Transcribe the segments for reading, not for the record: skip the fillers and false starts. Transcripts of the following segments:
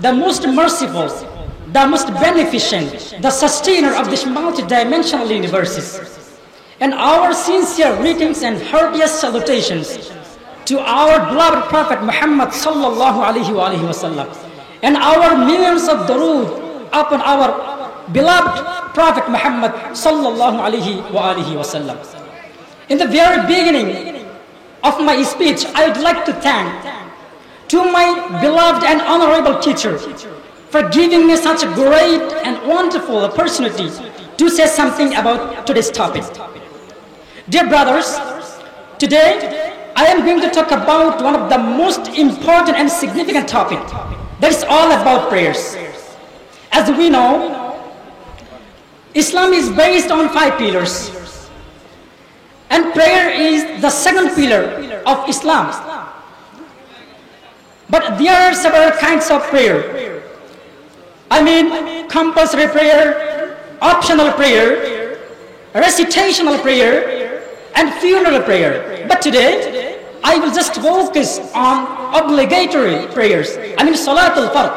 the most merciful, the most beneficent, the sustainer of this multidimensional universes. And our sincere greetings and heartiest salutations to our beloved Prophet Muhammad sallallahu alaihi wasallam, and our millions of durood upon our beloved Prophet Muhammad sallallahu alaihi wasallam. In the very beginning of my speech, I would like to thank to my beloved and honorable teacher for giving me such a great and wonderful opportunity to say something about today's topic. Dear brothers, today I am going to talk about one of the most important and significant topic, that is all about prayers. As we know, Islam is based on 5 pillars, and prayer is the second pillar of Islam. But there are several kinds of prayer. I mean, compulsory prayer, optional prayer, recitational prayer, and funeral prayer. But today, I will just focus on obligatory prayers. I mean, Salatul Fard.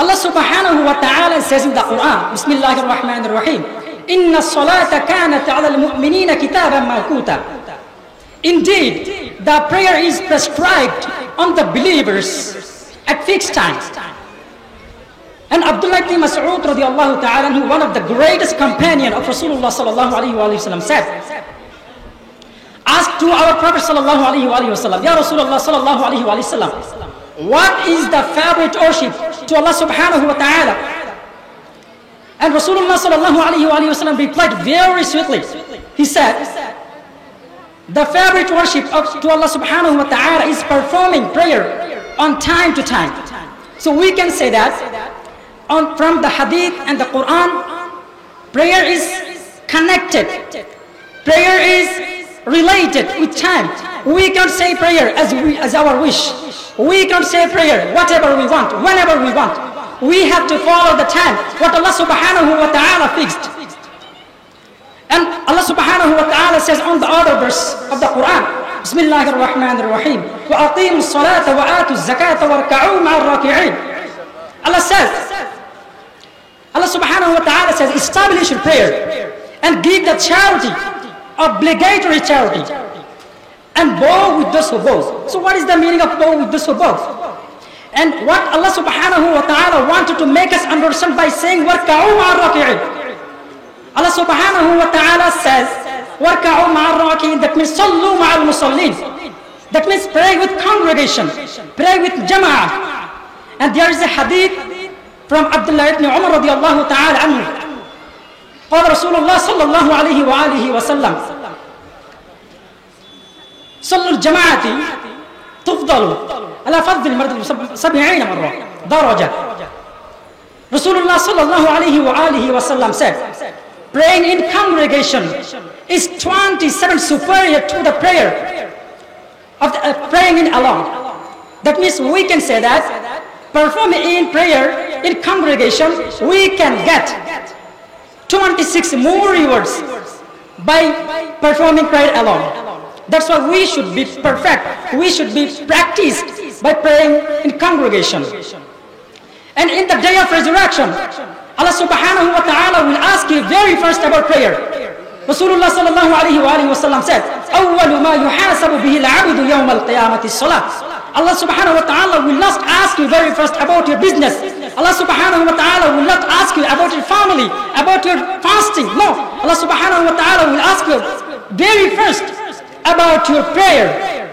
Allah subhanahu wa ta'ala says in the Quran, Bismillahir Rahmanir Rahim, Inna salata kanat ala al-mu'minina kitaban mawquta. Indeed, the prayer is prescribed on the believers at fixed times. And Abdullah ibn Mas'ud radiallahu ta'ala, who one of the greatest companion of Rasulullah sallallahu alayhi wa sallam, said, asked to our Prophet sallallahu alayhi wa sallam, Ya Rasulullah sallallahu alayhi wa sallam, what is the favorite worship to Allah subhanahu wa ta'ala? And Rasulullah sallallahu alayhi wa sallam replied very sweetly. He said, the favorite worship to Allah subhanahu wa ta'ala is performing prayer on time to time. So we can say that from the hadith and the Quran, prayer is connected. Prayer is related with time. We can say prayer as our wish. We can say prayer whatever we want, whenever we want. We have to follow the time, what Allah subhanahu wa ta'ala fixed. And Allah subhanahu wa ta'ala says on the other verse of the Quran, Bismillahir Rahmanir Rahim, wa aqimus salata wa atuz zakata warka'u ma'ar raki'in. Allah subhanahu wa ta'ala says, establish your prayer and give the charity, obligatory charity, and bow with those who bow. So what is the meaning of bow with those who bow? And what Allah subhanahu wa ta'ala wanted to make us understand by saying warka'u ma'ar raki'in. Allah subhanahu wa ta'ala says, وَارْكَعُوا مَعَ الرَّاكِعِينَ. That means صَلُّوا مَعَ الْمُصَلِّينَ. That means pray with congregation, pray with jama'ah. And there is a hadith from Abdullah ibn Umar radiallahu ta'ala anhu. قال رسول الله صلى الله عليه وآله وسلم صلوا الجماعة تفضلوا على فضل المرد 70 مرة درجة. Rasulullah sallallahu alayhi wa alihi wa sallam said, praying in congregation is 27 superior to the prayer of praying in alone. That means we can say that performing in prayer in congregation, we can get 26 more rewards by performing prayer alone. That's why we should be perfect. We should be practiced by praying in congregation. And in the day of resurrection, Allah subhanahu wa ta'ala will ask you very first about prayer. Rasulullah sallallahu alayhi wa sallam said, أَوَّلُ مَا يُحَاسَبُ بِهِ الْعَبْدُ يَوْمَ الْقِيَامَةِ الصَّلَاةِ. Allah subhanahu wa ta'ala will not ask you very first about your business. Allah subhanahu wa ta'ala will not ask you about your family, about your fasting. No, Allah subhanahu wa ta'ala will ask you very first about your prayer.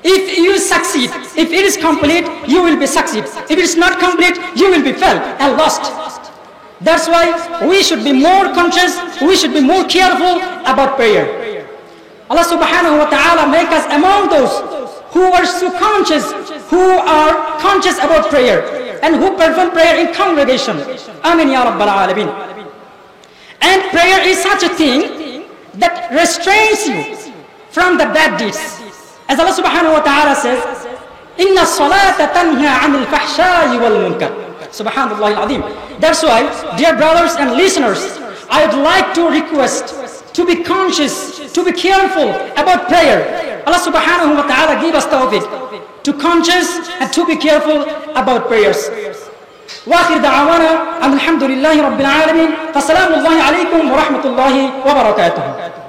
If you succeed, if it is complete, you will be succeed. If it is not complete, you will be failed and lost. That's why we should be more conscious, we should be more careful about prayer. Allah subhanahu wa ta'ala make us among those who are so conscious, who are conscious about prayer and who perform prayer in congregation. Amin ya Rabbal Alameen. And prayer is such a thing that restrains you from the bad deeds. As Allah subhanahu wa ta'ala says, Inna salata tanha anil fahsha'i wal munkar. Subhanallah al-azim. That's why, dear brothers and listeners, I would like to request to be conscious, to be careful about prayer. Allah subhanahu wa ta'ala give us tawfiq to conscious and to be careful about prayers. وآخر دعوانا أن الحمد لله رب العالمين فسلام الله عليكم ورحمة الله وبركاته.